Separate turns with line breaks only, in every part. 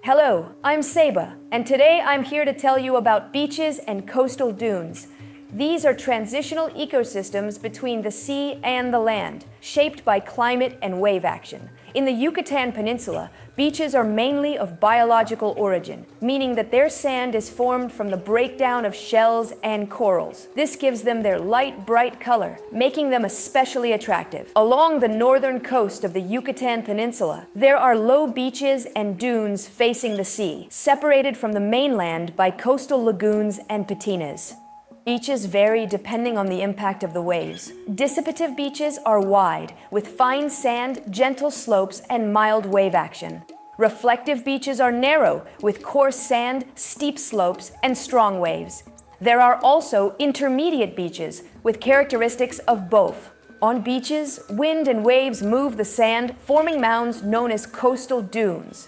Hello, I'm Seba, and today I'm here to tell you about beaches and coastal dunes. These are transitional ecosystems between the sea and the land, shaped by climate and wave action. In the Yucatan Peninsula, beaches are mainly of biological origin, meaning that their sand is formed from the breakdown of shells and corals. This gives them their light, bright color, making them especially attractive. Along the northern coast of the Yucatan Peninsula, there are low beaches and dunes facing the sea, separated from the mainland by coastal lagoons and patinas. Beaches vary depending on the impact of the waves. Dissipative beaches are wide, with fine sand, gentle slopes, and mild wave action. Reflective beaches are narrow, with coarse sand, steep slopes, and strong waves. There are also intermediate beaches, with characteristics of both. On beaches, wind and waves move the sand, forming mounds known as coastal dunes.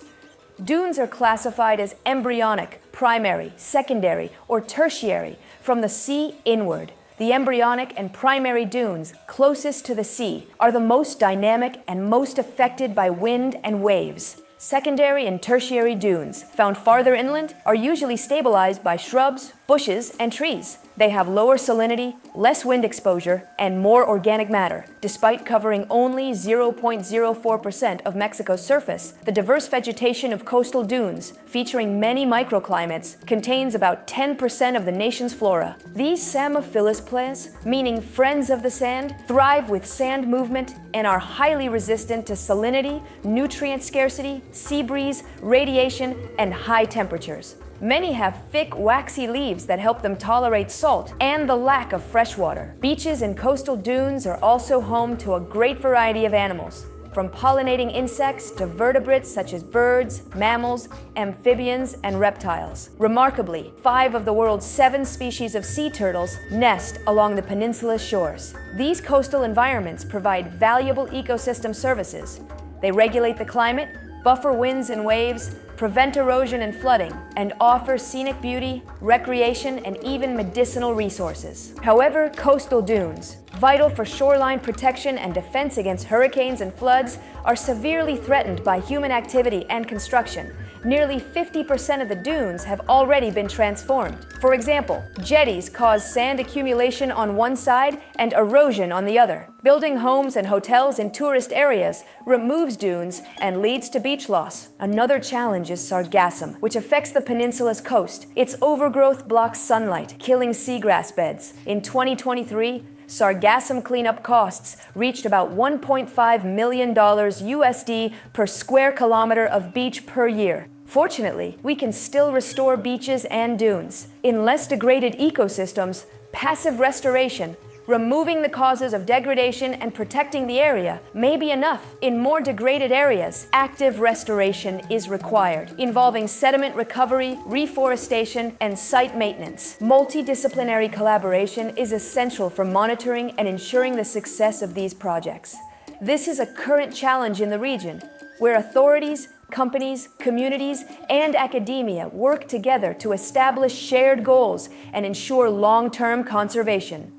Dunes are classified as embryonic, primary, secondary, or tertiary, from the sea inward. The embryonic and primary dunes, closest to the sea, are the most dynamic and most affected by wind and waves. Secondary and tertiary dunes, found farther inland, are usually stabilized by shrubs, bushes, and trees. They have lower salinity, less wind exposure, and more organic matter. Despite covering only 0.04% of Mexico's surface, the diverse vegetation of coastal dunes, featuring many microclimates, contains about 10% of the nation's flora. These Psamophilous plants, meaning friends of the sand, thrive with sand movement and are highly resistant to salinity, nutrient scarcity, sea breeze, radiation, and high temperatures. Many have thick, waxy leaves that help them tolerate salt and the lack of fresh water. Beaches and coastal dunes are also home to a great variety of animals, from pollinating insects to vertebrates such as birds, mammals, amphibians, and reptiles. Remarkably, 5 of the world's 7 species of sea turtles nest along the peninsula's shores. These coastal environments provide valuable ecosystem services. They regulate the climate, buffer winds and waves, prevent erosion and flooding, and offer scenic beauty, recreation, and even medicinal resources. However, coastal dunes, vital for shoreline protection and defense against hurricanes and floods, are severely threatened by human activity and construction. Nearly 50% of the dunes have already been transformed. For example, jetties cause sand accumulation on one side and erosion on the other. Building homes and hotels in tourist areas removes dunes and leads to beach loss. Another challenge is sargassum, which affects the peninsula's coast. Its overgrowth blocks sunlight, killing seagrass beds. In 2023, sargassum cleanup costs reached about $1.5 million USD per square kilometer of beach per year. Fortunately, we can still restore beaches and dunes. In less degraded ecosystems, passive restoration, removing the causes of degradation and protecting the area may be enough. In more degraded areas, active restoration is required, involving sediment recovery, reforestation, and site maintenance. Multidisciplinary collaboration is essential for monitoring and ensuring the success of these projects. This is a current challenge in the region, where authorities, companies, communities, and academia work together to establish shared goals and ensure long-term conservation.